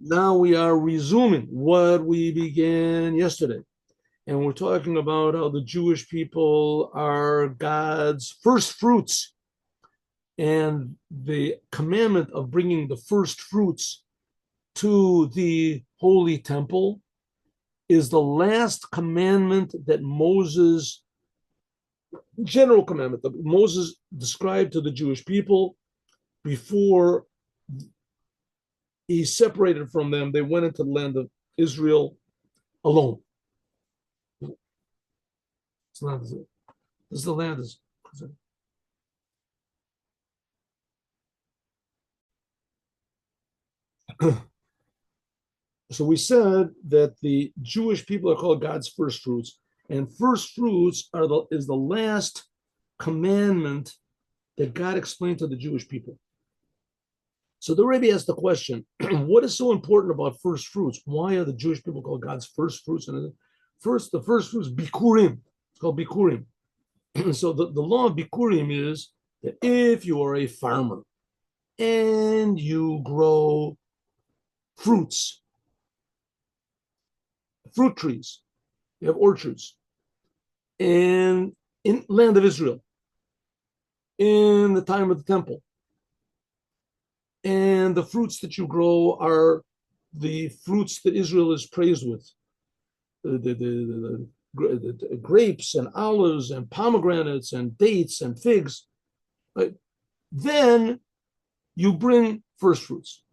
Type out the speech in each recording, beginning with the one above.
Now we are resuming what we began yesterday. And we're talking about how the Jewish people are God's first fruits. And the commandment of bringing the first fruits to the holy temple is the last commandment that Moses, general commandment that Moses described to the Jewish people before he separated from them. They went into the land of Israel alone. It's not, this is the land. So we said that the Jewish people are called God's first fruits, and first fruits is the last commandment that God explained to the Jewish people. So the Rebbe asked the question, what is so important about first fruits? Why are the Jewish people called God's first fruits? And the first fruits, bikurim. It's called bikurim. So the law of bikurim is that if you are a farmer and you grow fruits, fruit trees, you have orchards, and in land of Israel, in the time of the temple, and the fruits that you grow are the fruits that Israel is praised with, the grapes and olives and pomegranates and dates and figs, right? Then you bring first fruits.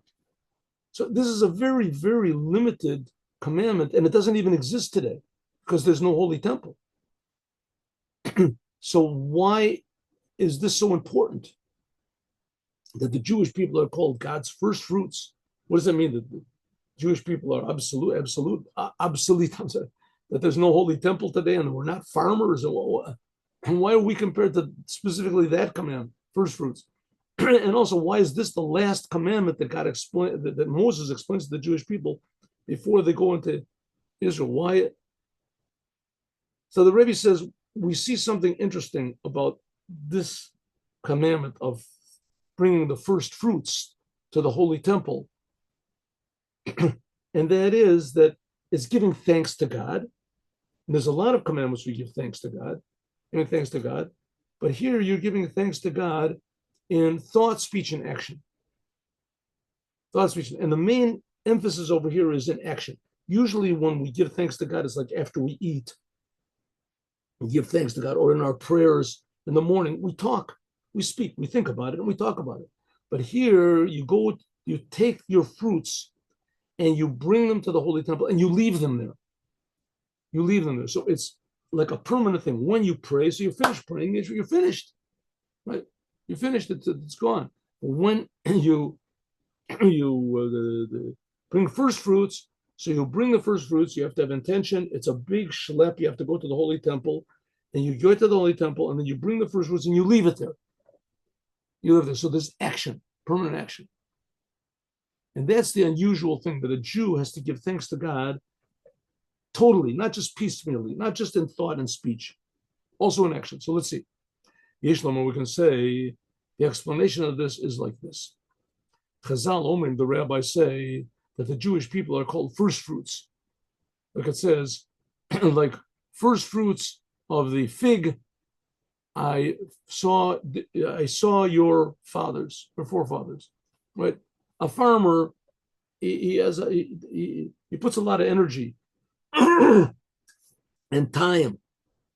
So this is a very, very limited commandment, and it doesn't even exist today because there's no holy temple. So why is this so important? That the Jewish people are called God's first fruits. What does that mean? That the Jewish people are obsolete. I'm sorry, that there's no holy temple today, and we're not farmers. And why are we compared to specifically that command, first fruits? And also, why is this the last commandment that God explained, that Moses explains to the Jewish people before they go into Israel? Why? So the Rebbe says we see something interesting about this commandment of bringing the first fruits to the holy temple, and that is that it's giving thanks to God. And there's a lot of commandments we give thanks to God, giving thanks to God, but here you're giving thanks to God in thought, speech, and action. Thought, speech, and the main emphasis over here is in action. Usually, when we give thanks to God, it's like after we eat, we give thanks to God, or in our prayers in the morning, we talk, we speak, we think about it, and we talk about it. But here, you take your fruits and you bring them to the holy temple and you leave them there. You leave them there. So it's like a permanent thing. When you pray, so you finish praying, you're finished, right? You finished it, it's gone. When you bring first fruits, so you bring the first fruits, you have to have intention. It's a big schlep. You have to go to the holy temple, and you go to the holy temple, and then you bring the first fruits and you leave it there. You live there. So there's action, permanent action. And that's the unusual thing, that a Jew has to give thanks to God totally, not just piecemeally, not just in thought and speech, also in action. So let's see. Yeshlama, we can say the explanation of this is like this. Chazal Omer, the rabbis say that the Jewish people are called first fruits. Like it says, like first fruits of the fig, I saw your forefathers, right? A farmer, he puts a lot of energy and time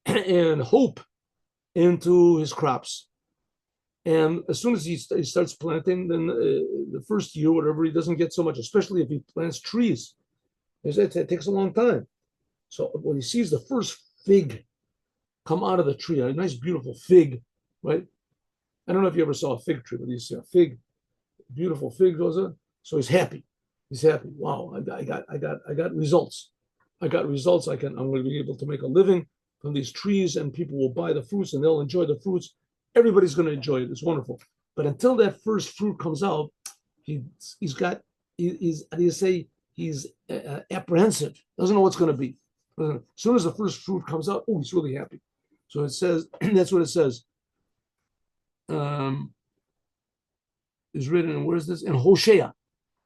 and hope into his crops. And as soon as he starts planting, then the first year, whatever, he doesn't get so much, especially if he plants trees. It takes a long time. So when he sees the first fig come out of the tree, a nice, beautiful fig, right? I don't know if you ever saw a fig tree, but you see a fig, beautiful fig goes on. So he's happy. He's happy. Wow, I got results. I got results. I'm going to be able to make a living from these trees, and people will buy the fruits and they'll enjoy the fruits. Everybody's going to enjoy it. It's wonderful. But until that first fruit comes out, he's how do you say, he's apprehensive, doesn't know what's going to be. As soon as the first fruit comes out, oh, he's really happy. So it says, that's what it says. Is written, where is this? In Hosea.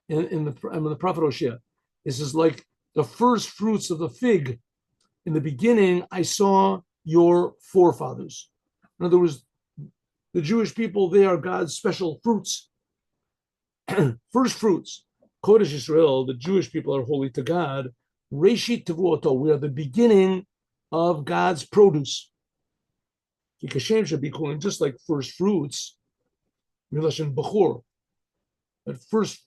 in the prophet Hosea. This is like the first fruits of the fig. In the beginning, I saw your forefathers. In other words, the Jewish people, they are God's special fruits. First fruits. Kodesh Israel, the Jewish people are holy to God. Reshit Tevuoto, we are the beginning of God's produce. Kikashem should be calling just like first fruits. Milashon Bechor. But first,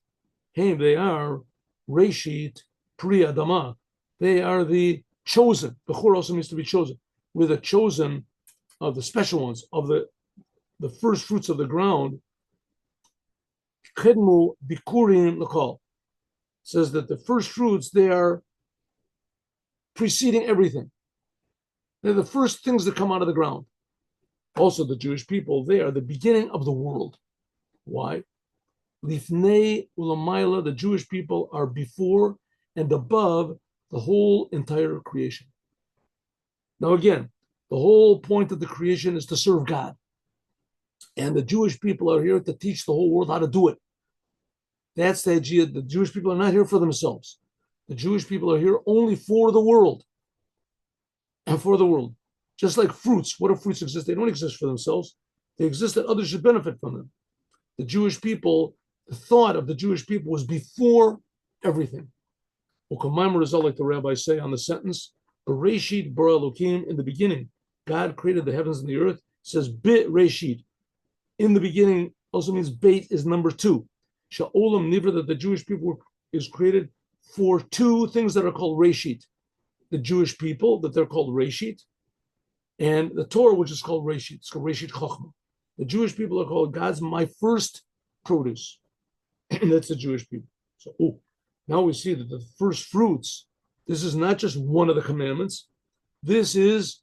hey, they are Reshit Pri Adama. They are the chosen. Bechor also means to be chosen. We're the chosen of the special ones, of the first fruits of the ground. Kedmu Bikurim Lakal says that the first fruits, they are preceding everything. They're the first things that come out of the ground. Also, the Jewish people, they are the beginning of the world. Why? Lifnei Ulamayla, the Jewish people are before and above the whole entire creation. Now, again, the whole point of the creation is to serve God. And the Jewish people are here to teach the whole world how to do it. That's the idea. The Jewish people are not here for themselves. The Jewish people are here only for the world. And for the world. Just like fruits. What do fruits exist? They don't exist for themselves. They exist that others should benefit from them. The Jewish people, the thought of the Jewish people was before everything. Ukamaimer result, like the rabbis say on the sentence, Bereshit bara Elokim, in the beginning, God created the heavens and the earth. It says Bit Reshit. In the beginning also means Beit is number 2. Sha'olam Nivra, that the Jewish people is created for 2 things that are called Reshit. The Jewish people, that they're called Reshit, and the Torah, which is called Reshit. It's called Reshit Chochmah. The Jewish people are called God's my first produce. And that's the Jewish people. So, now we see that the first fruits, this is not just one of the commandments. This is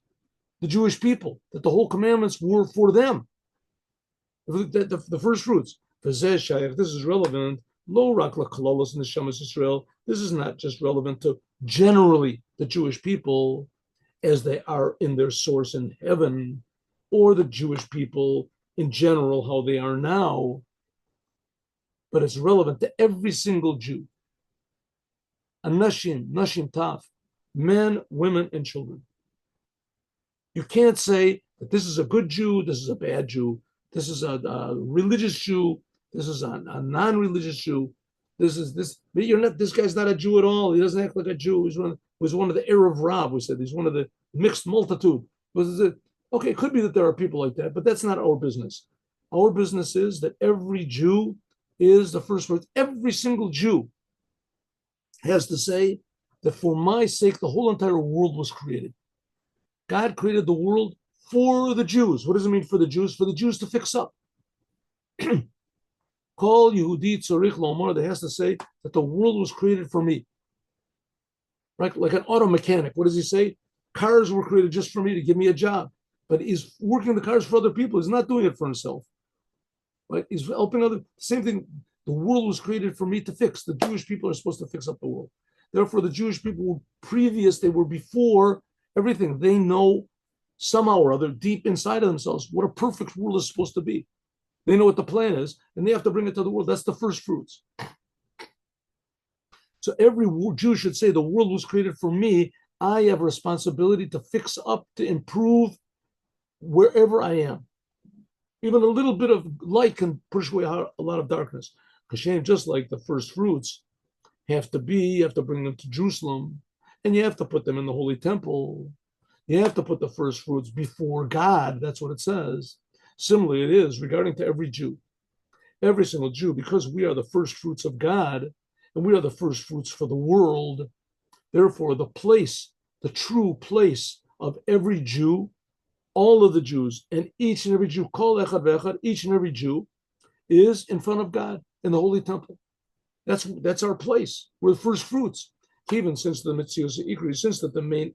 the Jewish people, that the whole commandments were for them. The first fruits. This is relevant. Lo rak la'kalalos in the Shemas Israel. This is not just relevant to generally the Jewish people as they are in their source in heaven, or the Jewish people in general, how they are now, but it's relevant to every single Jew. Anashim, nashim taf, men, women, and children. You can't say that this is a good Jew, this is a bad Jew, this is a religious Jew, this is a non-religious Jew. You're not. This guy's not a Jew at all. He doesn't act like a Jew. He's one of the Erev Rav. We said he's one of the mixed multitude. Okay, it could be that there are people like that, but that's not our business. Our business is that every Jew is the first word. Every single Jew has to say that for my sake, the whole entire world was created. God created the world for the Jews. What does it mean for the Jews? For the Jews to fix up. Kol Yehudi Tzorich Lomar, that has to say that the world was created for me. Right? Like an auto mechanic. What does he say? Cars were created just for me to give me a job. But he's working the cars for other people. He's not doing it for himself. Right? He's helping other. Same thing. The world was created for me to fix. The Jewish people are supposed to fix up the world. Therefore, the Jewish people were previous. They were before everything. They know somehow or other, deep inside of themselves, what a perfect world is supposed to be. They know what the plan is, and they have to bring it to the world. That's the first fruits. So every Jew should say, the world was created for me. I have a responsibility to fix up, to improve wherever I am. Even a little bit of light can push away a lot of darkness. Hashem, just like the first fruits you have to bring them to Jerusalem, and you have to put them in the Holy Temple. You have to put the first fruits before God. That's what it says. Similarly, it is regarding to every Jew. Every single Jew, because we are the first fruits of God, and we are the first fruits for the world. Therefore, the true place of every Jew, all of the Jews, and each and every Jew, kol echad ve'echad, each and every Jew, is in front of God in the Holy Temple. That's our place. We're the first fruits. Even since the Metzios Ikri, since that the main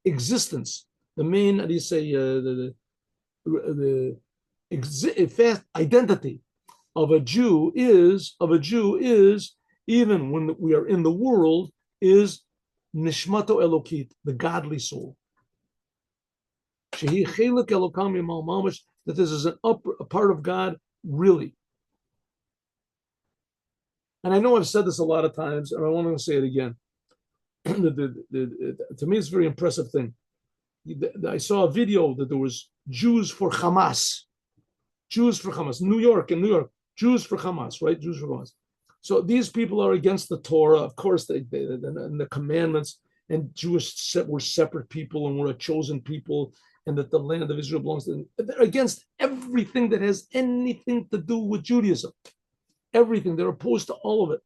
existence, the main, how do you say, the fast identity of a Jew is even when we are in the world is nishmato elokit, the godly soul. Shehi chelik elokam yimal mamash, that this is a part of God really. And I know I've said this a lot of times, and I want to say it again. To me, it's a very impressive thing. I saw a video that there was Jews for Hamas. Jews for Hamas. New York, Jews for Hamas, right? Jews for Hamas. So these people are against the Torah. Of course, and the commandments, and Jewish were separate people and were a chosen people, and that the land of Israel belongs to them. They're against everything that has anything to do with Judaism. Everything. They're opposed to all of it.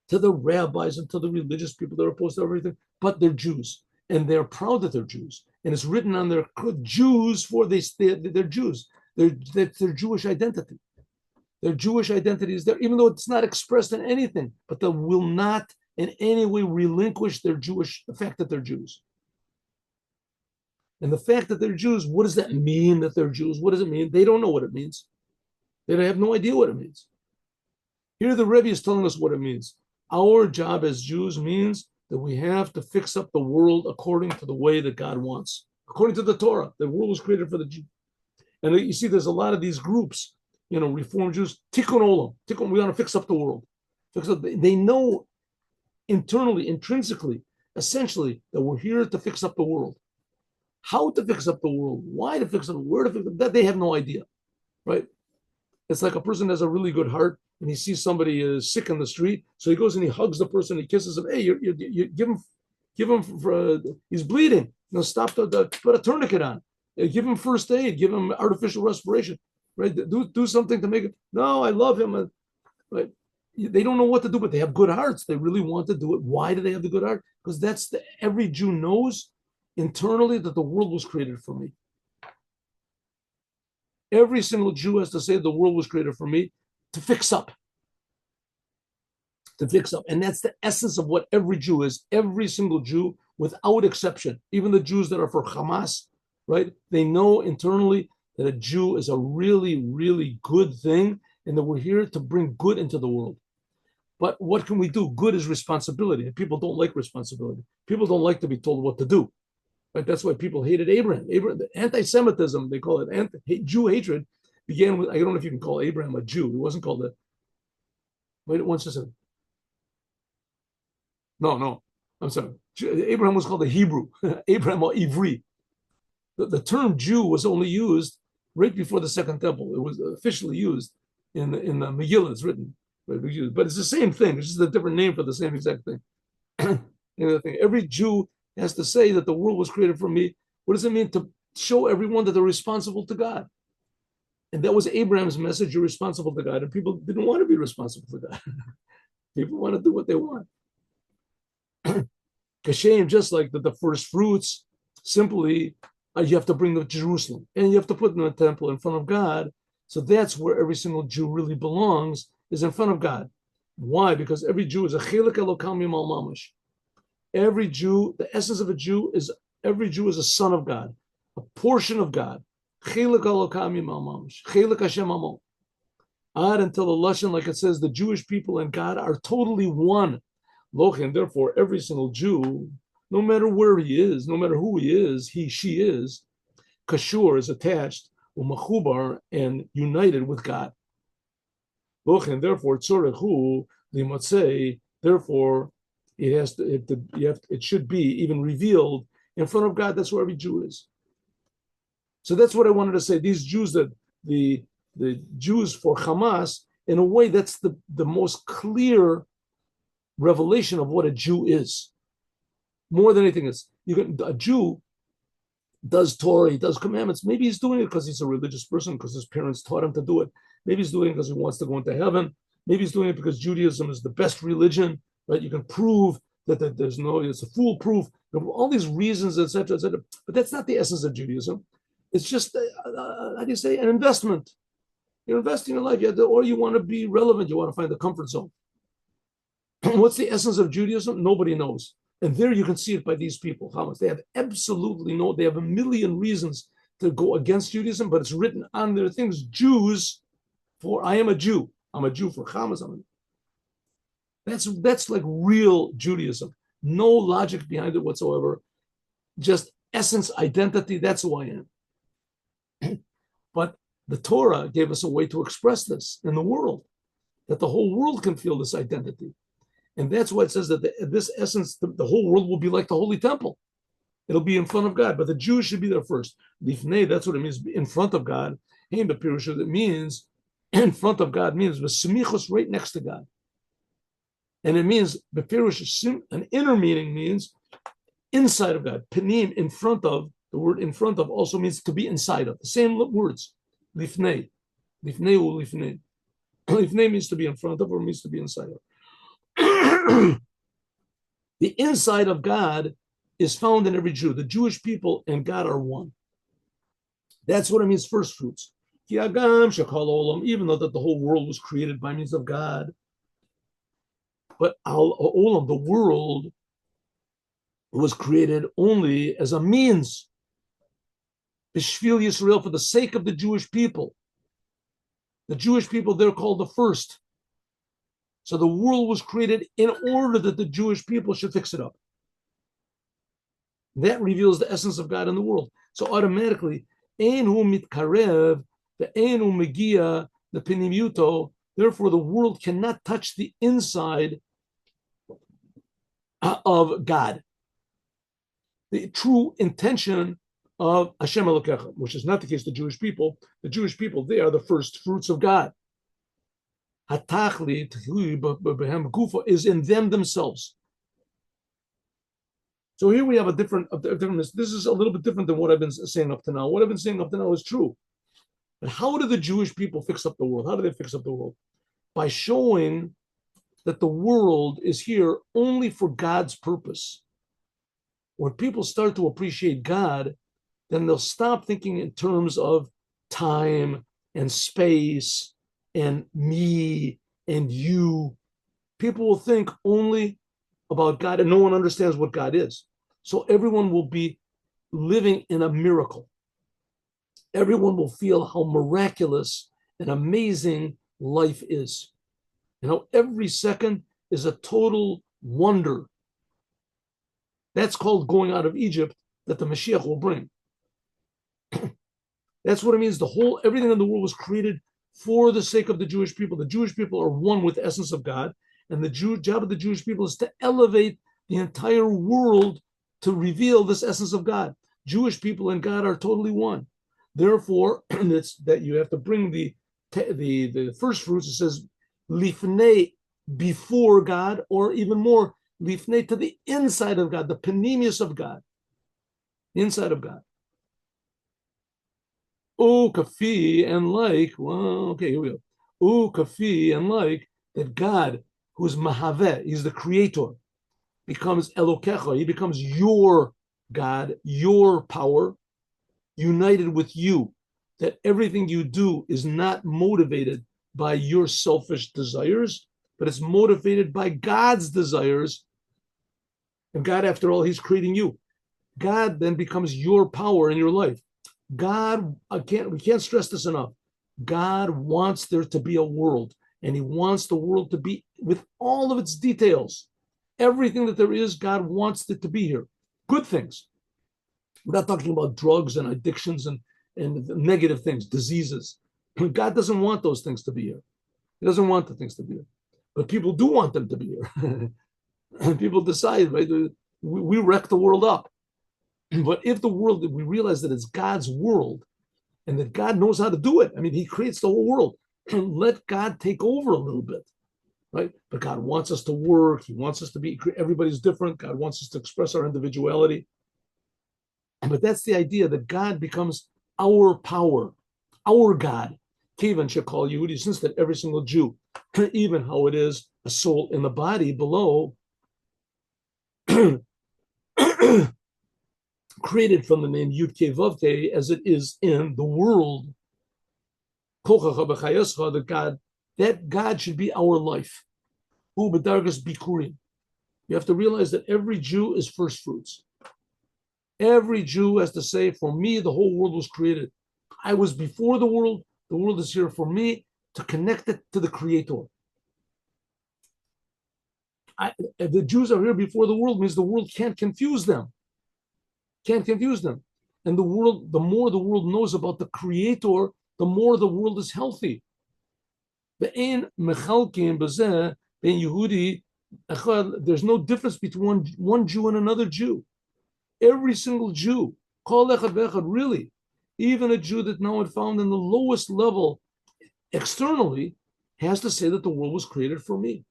To the rabbis and to the religious people, they're opposed to everything, but they're Jews. And they're proud that they're Jews. And it's written on their Jews for this, they're Jews. That's their Jewish identity. Their Jewish identity is there, even though it's not expressed in anything, but they will not in any way relinquish their Jewish, the fact that they're Jews. And the fact that they're Jews, what does that mean that they're Jews? What does it mean? They don't know what it means. They have no idea what it means. Here the Rebbe is telling us what it means. Our job as Jews means that we have to fix up the world according to the way that God wants, according to the Torah. The world was created for the Jews. And you see, there's a lot of these groups, Reform Jews, tikkun olam, we want to fix up the world. They know internally, intrinsically, essentially, that we're here to fix up the world. How to fix up the world, why to fix up, where to fix up, that they have no idea, right? It's like a person has a really good heart, and he sees somebody is sick in the street, so he goes and he hugs the person, he kisses him. Hey, you give him, he's bleeding. Stop put a tourniquet on. Give him first aid. Give him artificial respiration. Right? Do something to make it. No, I love him. Right? They don't know what to do, but they have good hearts. They really want to do it. Why do they have the good heart? Because every Jew knows internally that the world was created for me. Every single Jew has to say the world was created for me to fix up. To fix up. And that's the essence of what every Jew is. Every single Jew, without exception, even the Jews that are for Hamas, right? They know internally that a Jew is a really, really good thing, and that we're here to bring good into the world. But what can we do? Good is responsibility, and people don't like responsibility. People don't like to be told what to do. Right? That's why people hated Abraham. The anti-Semitism, they call it, Jew hatred, began with, I don't know if you can call Abraham a Jew. He wasn't called that. Wait, one second. No, I'm sorry. Abraham was called a Hebrew. Abraham or Ivri. The term Jew was only used right before the Second Temple. It was officially used in the Megillah. It's written, right? But it's the same thing. It's just a different name for the same exact thing. Every Jew has to say that the world was created for me. What does it mean? To show everyone that they're responsible to God. And that was Abraham's message: you're responsible to God. And people didn't want to be responsible to God. People want to do what they want. Kashem, just like the first fruits, simply you have to bring them to Jerusalem, and you have to put them in the temple in front of God. So that's where every single Jew really belongs, is in front of God. Why? Because every Jew is a chelik elokam yimal mamash. Every Jew, the essence of a Jew is, every Jew is a son of God, a portion of God. Chelik elokam yimal mamash. Chelik Hashem amo. Ad until the Lashon, like it says, the Jewish people and God are totally one. Lochin, therefore, every single Jew, no matter where he is, no matter who he is, she is, kashur is attached, umachubar, and united with God. Lochin, therefore, tzorechu limatzei, therefore, it should be even revealed in front of God. That's where every Jew is. So that's what I wanted to say. These Jews, that the Jews for Hamas, in a way, that's the most clear revelation of what a Jew is. More than anything else, a Jew does Torah, he does commandments. Maybe he's doing it because he's a religious person, because his parents taught him to do it. Maybe he's doing it because he wants to go into heaven. Maybe he's doing it because Judaism is the best religion, right? You can prove that it's a foolproof, all these reasons, etc., etc. But that's not the essence of Judaism. It's just, how do you say, an investment. You're investing in your life, or you want to be relevant, you want to find the comfort zone. What's the essence of Judaism? Nobody knows. And there you can see it by these people. Hamas. They have they have a million reasons to go against Judaism, but it's written on their things, Jews for, I am a Jew. I'm a Jew for Hamas. That's like real Judaism. No logic behind it whatsoever. Just essence, identity, that's who I am. But the Torah gave us a way to express this in the world. that the whole world can feel this identity. And that's why it says that this essence, the whole world will be like the Holy Temple. It'll be in front of God, but the Jews should be there first. Lifnei, that's what it means, in front of God. Hey, the Pirusha, it means in front of God means semichos, right next to God. And it means the Pirush, an inner meaning means inside of God. Panim, in front of, the word in front of also means to be inside of. The same words. Lifnei. Lifnei u lifnei. Lifnei means to be in front of or means to be inside of. The inside of God is found in every Jew. The Jewish people and God are one. That's what it means, first fruits. Even though that the whole world was created by means of God, but olam, the world, was created only as a means. B'shvil Yisrael, for the sake of the Jewish people. The Jewish people, they're called the first. So the world was created in order that the Jewish people should fix it up. That reveals the essence of God in the world. So automatically, ein hu mitkarev, the ein hu megia, the pinimiuto, therefore the world cannot touch the inside of God. The true intention of Hashem Elokecha, which is not the case of the Jewish people. The Jewish people, they are the first fruits of God. Hatachli is in them themselves. So here we have a different. This is a little bit different than what I've been saying up to now. What I've been saying up to now is true. But how do the Jewish people fix up the world? How do they fix up the world? By showing that the world is here only for God's purpose. When people start to appreciate God, then they'll stop thinking in terms of time and space and me and you. People will think only about God, and no one understands what God is. So everyone will be living in a miracle. Everyone will feel how miraculous and amazing life is. You know, every second is a total wonder. That's called going out of Egypt that the Moshiach will bring. That's what it means. Everything in the world was created for the sake of the Jewish people. The Jewish people are one with the essence of God. And the job of the Jewish people is to elevate the entire world to reveal this essence of God. Jewish people and God are totally one. Therefore, it's that you have to bring the first fruits. It says lifnei, before God, or even more lifnei, to the inside of God, the panemius of God, the inside of God. Oh, kafi, and like, well, okay, here we go. Oh, kafi, and like that God, who's Mahaveh, he's the creator, becomes Elokecha, he becomes your God, your power, united with you, that everything you do is not motivated by your selfish desires, but it's motivated by God's desires. And God, after all, he's creating you. God then becomes your power in your life. God, we can't stress this enough. God wants there to be a world, and he wants the world to be with all of its details. Everything that there is, God wants it to be here. Good things. We're not talking about drugs and addictions and negative things, diseases. God doesn't want those things to be here. He doesn't want the things to be here. But people do want them to be here. And people decide, right? We wreck the world up. But if we realize that it's God's world and that God knows how to do it. I mean, he creates the whole world. Let God take over a little bit, right? But God wants us to work. He wants us to be, everybody's different. God wants us to express our individuality. But that's the idea, that God becomes our power, our God. Kevan should call Yehudi, since that every single Jew, even how it is a soul in the body below, created from the name Yud Kei Vav Kei, as it is in the world, that God should be our life. You have to realize that every Jew is first fruits. Every Jew has to say, for me, the whole world was created. I was before the world is here for me to connect it to the Creator. If the Jews are here before the world, means the world can't confuse them. Can't confuse them. And the more the world knows about the Creator, the more the world is healthy. Ve'ein mechalkim b'zeh ben Yehudi echad. There's no difference between one Jew and another Jew. Every single Jew, kol echad ve'echad, really, even a Jew that now found in the lowest level externally, has to say that the world was created for me.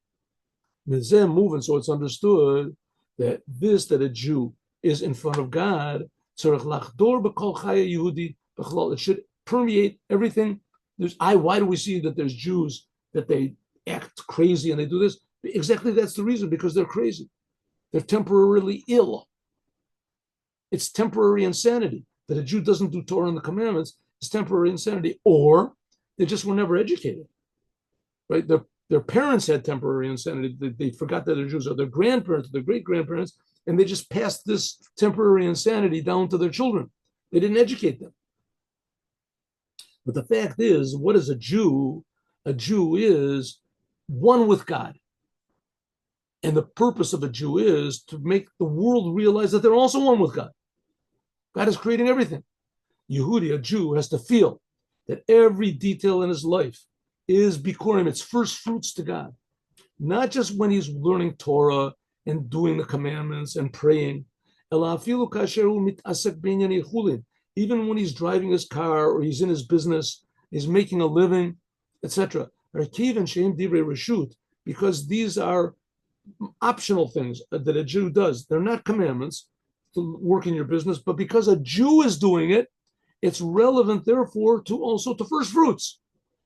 Moving, so it's understood that a Jew is in front of God. It should permeate everything. Why do we see that there's Jews that they act crazy and they do this? Exactly, that's the reason, because they're crazy. They're temporarily ill. It's temporary insanity. That a Jew doesn't do Torah and the commandments is temporary insanity, or they just were never educated, right? Their parents had temporary insanity. They forgot that they're Jews, or their grandparents, their great grandparents, and they just passed this temporary insanity down to their children. They didn't educate them. But the fact is, what is a Jew? A Jew is one with God. And the purpose of a Jew is to make the world realize that they're also one with God. God is creating everything. Yehudi, a Jew, has to feel that every detail in his life is bikurim, it's first fruits to God. Not just when he's learning Torah and doing the commandments and praying. Even when he's driving his car or he's in his business, he's making a living, etc. Because these are optional things that a Jew does. They're not commandments to work in your business, but because a Jew is doing it, it's relevant, therefore, to first fruits.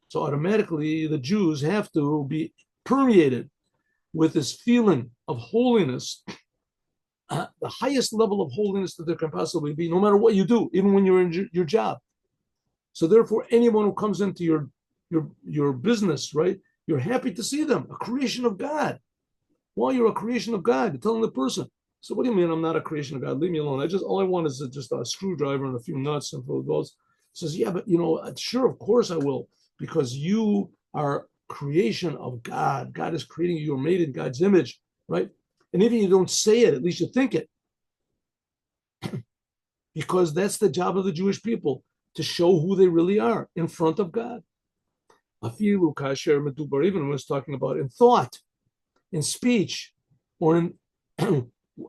So automatically, the Jews have to be permeated with this feeling of holiness, the highest level of holiness that there can possibly be, no matter what you do, even when you're in your job. So therefore, anyone who comes into your business, right, you're happy to see them, a creation of God. Well, you're a creation of God. You're telling the person. So what do you mean I'm not a creation of God? Leave me alone. All I want is just a screwdriver and a few nuts and full of bolts. Says, yeah, but sure, of course I will, because you are creation of God. God is creating you. You're made in God's image, right? And even if you don't say it, at least you think it. Because that's the job of the Jewish people, to show who they really are in front of God. Afilu kasher medubar, even when it's talking about in thought, in speech, or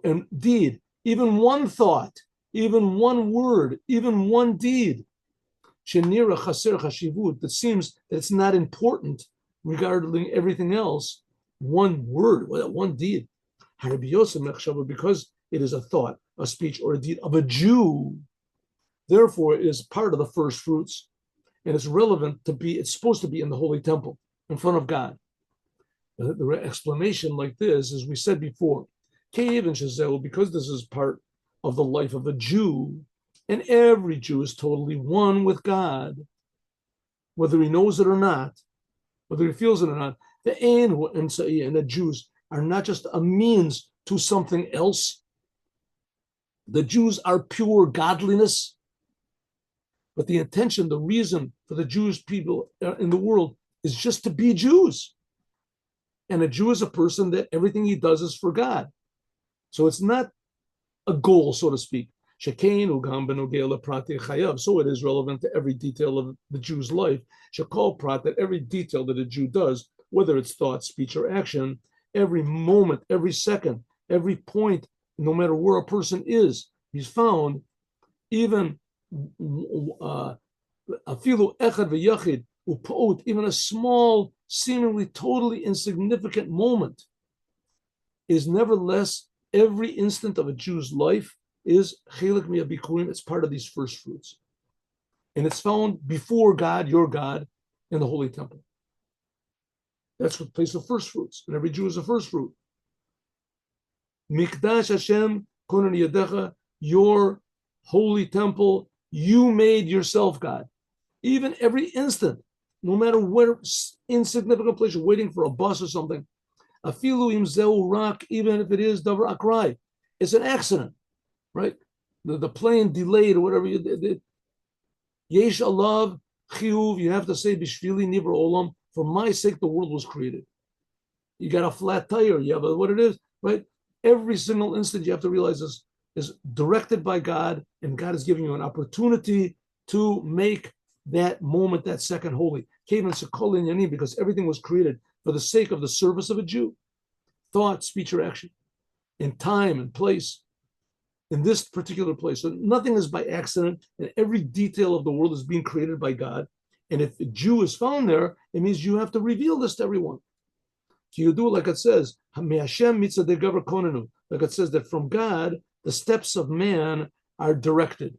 in deed, even one thought, even one word, even one deed, shenira chaser chashivut, that seems that it's not important regarding everything else, one word, one deed, because it is a thought, a speech, or a deed of a Jew, therefore it is part of the first fruits, and it's relevant it's supposed to be in the holy temple, in front of God. The explanation like this, as we said before, because this is part of the life of a Jew, and every Jew is totally one with God, whether he knows it or not, whether he feels it or not. And the Jews are not just a means to something else. The Jews are pure godliness, but the intention, the reason for the Jewish people in the world is just to be Jews. And a Jew is a person that everything he does is for God. So it's not a goal, so to speak. So it is relevant to every detail of the Jew's life. That every detail that a Jew does, whether it's thought, speech, or action, every moment, every second, every point, no matter where a person is, he's found, even even a small, seemingly totally insignificant moment, is nevertheless every instant of a Jew's life is chelik mi'abikurim. It's part of these first fruits, and it's found before God, your God, in the holy temple. That's what place of first fruits, and every Jew is a first fruit. Mikdash Hashem konan yadecha, your holy temple, you made yourself, God. Even every instant, no matter where insignificant place you're waiting for a bus or something, afilu im zeu rak, even if it is davar akrai, it's an accident, right? The plane delayed or whatever you did. Yesh alav chiyuv, you have to say bishvili nivra olam, for my sake the world was created. You got a flat tire, you have what it is, right? Every single instant you have to realize is directed by God, and God is giving you an opportunity to make that moment, that second holy. Because everything was created for the sake of the service of a Jew. Thought, speech, or action, in time and place, in this particular place. So nothing is by accident, and every detail of the world is being created by God. And if a Jew is found there, it means you have to reveal this to everyone. So you do like it says, like it says that from God, the steps of man are directed.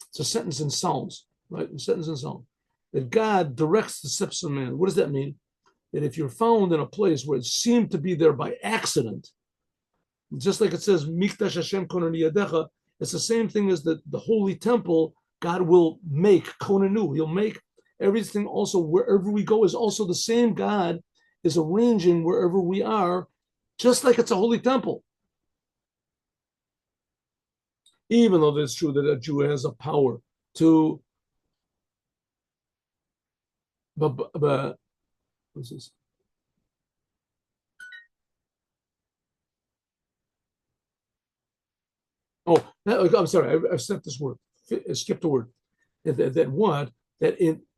It's a sentence in Psalms, right? A sentence in Psalms. That God directs the steps of man. What does that mean? That if you're found in a place where it seemed to be there by accident, just like it says, Mikdash Hashem Konani Yadecha, it's the same thing as the holy temple. God will make Konanu. He'll make everything also wherever we go is also the same. God is arranging wherever we are, just like it's a holy temple. Even though it's true that a Jew has a power to, but what's this? Oh, I'm sorry, I skipped this word. I skipped a word.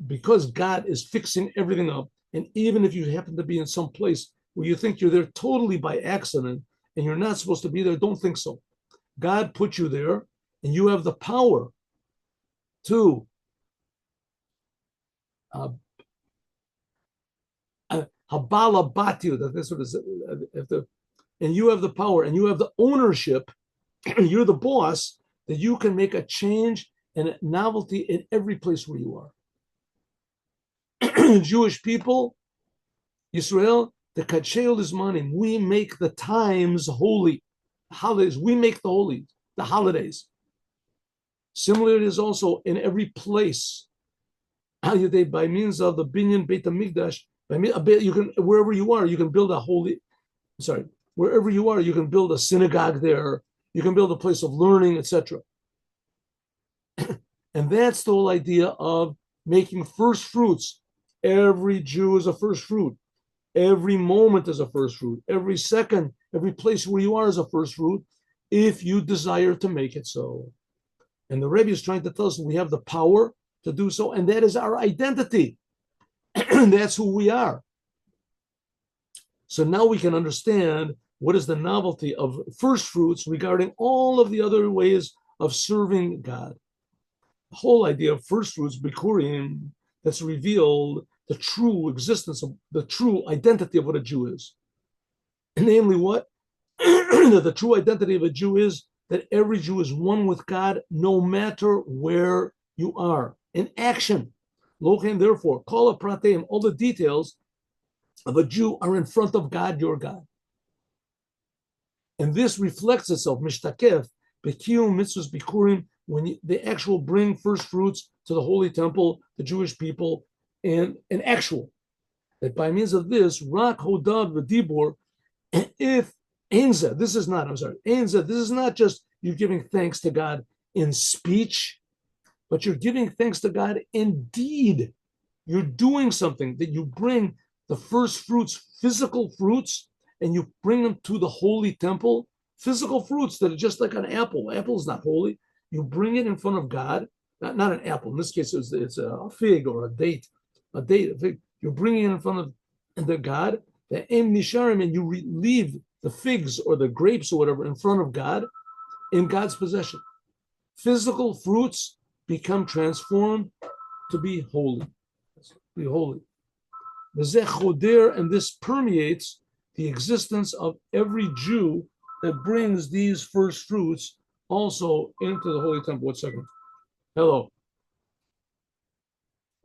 Because God is fixing everything up, and even if you happen to be in some place where you think you're there totally by accident and you're not supposed to be there, don't think so. God put you there, and you have the power to habala batio. That's what is, and you have the power, and you have the ownership. You're the boss, that you can make a change and a novelty in every place where you are. Jewish people, Yisrael, the Kachel is manim. We make the times holy. Holidays, we make the holidays. Similarly, it is also in every place. By means of the binyan Beit HaMikdash, you can, wherever you are, you can build wherever you are, you can build a synagogue there. You can build a place of learning, etc. And that's the whole idea of making first fruits. Every Jew is a first fruit. Every moment is a first fruit. Every second, every place where you are is a first fruit, if you desire to make it so. And the Rebbe is trying to tell us we have the power to do so, and that is our identity. That's who we are. So now we can understand what is the novelty of first fruits regarding all of the other ways of serving God. The whole idea of first fruits, Bikurim, that's revealed the true existence of the true identity of what a Jew is. And namely what? The true identity of a Jew is that every Jew is one with God no matter where you are. In action. Lochen, therefore, call a prateim, all the details of a Jew are in front of God, your God. And this reflects itself, mishtakef, bekiyum mitzvahs bikurim, when they actual bring first fruits to the holy temple, the Jewish people, and an actual. That by means of this, rak hodad v'dibor, if Einza, this is not just you giving thanks to God in speech, but you're giving thanks to God in deed. You're doing something that you bring the first fruits, physical fruits, and you bring them to the holy temple, physical fruits that are just like an apple. Apple is not holy. You bring it in front of God, not an apple. In this case, it's a fig or a date. A fig. You're bringing it in front of the God, the em nisharim, and you leave the figs or the grapes or whatever in front of God, in God's possession. Physical fruits become transformed to be holy. Be holy. And this permeates the existence of every Jew that brings these first fruits also into the holy temple. 1 second. Hello.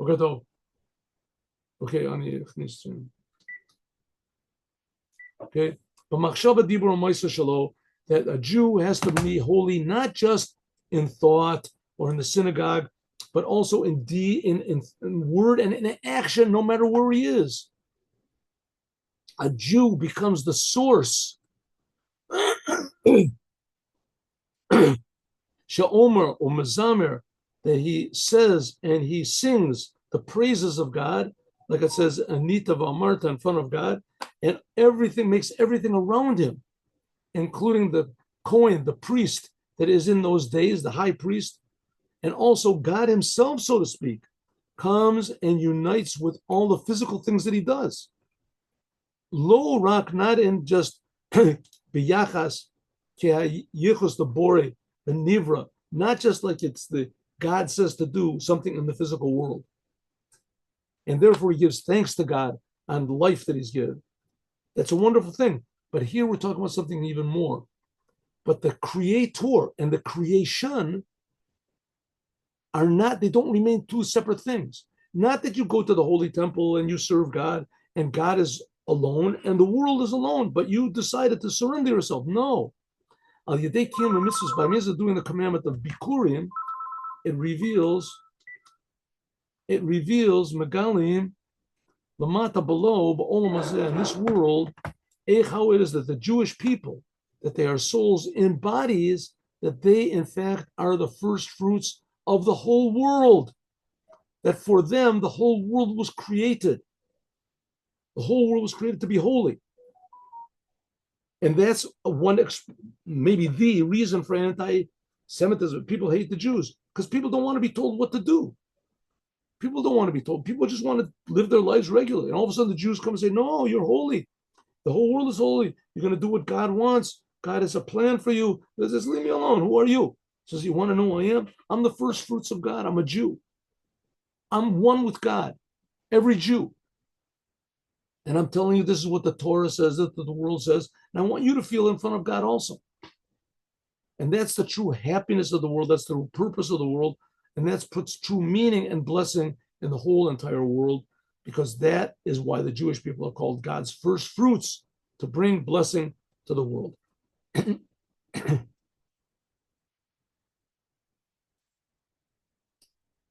Okay, okay. That a Jew has to be holy not just in thought or in the synagogue, but also in deed, in word and in action, no matter where he is. A Jew becomes the source. Sha'omer or Mazamer, that he says and he sings the praises of God, like it says, Anita Valmarta, in front of God, and everything makes everything around him, including the Kohen, the priest that is in those days, the high priest, and also God himself, so to speak, comes and unites with all the physical things that he does. Lo rak, not in just biyachas, yichus the bore, the nivra, not just like it's the God says to do something in the physical world. And therefore he gives thanks to God on the life that he's given. That's a wonderful thing. But here we're talking about something even more. But the creator and the creation are not, they don't remain two separate things. Not that you go to the holy temple and you serve God and God is alone and the world is alone, but you decided to surrender yourself. No. Al Yedei Kiyum Mitzvos, by means of doing the commandment of Bikurim, it reveals Megalim, Lamata below, Ba'olam Hazeh, in this world, how it is that the Jewish people, that they are souls in bodies, that they in fact are the first fruits of the whole world. That for them, the whole world was created. The whole world was created to be holy. And that's maybe the reason for anti-Semitism. People hate the Jews because people don't want to be told what to do. People don't want to be told. People just want to live their lives regularly. And all of a sudden the Jews come and say, no, you're holy. The whole world is holy. You're going to do what God wants. God has a plan for you. He says, leave me alone. Who are you? He says, you want to know who I am? I'm the first fruits of God. I'm a Jew. I'm one with God. Every Jew. And I'm telling you, this is what the Torah says, that the world says. And I want you to feel in front of God also. And that's the true happiness of the world. That's the true purpose of the world. And that puts true meaning and blessing in the whole entire world, because that is why the Jewish people are called God's first fruits, to bring blessing to the world.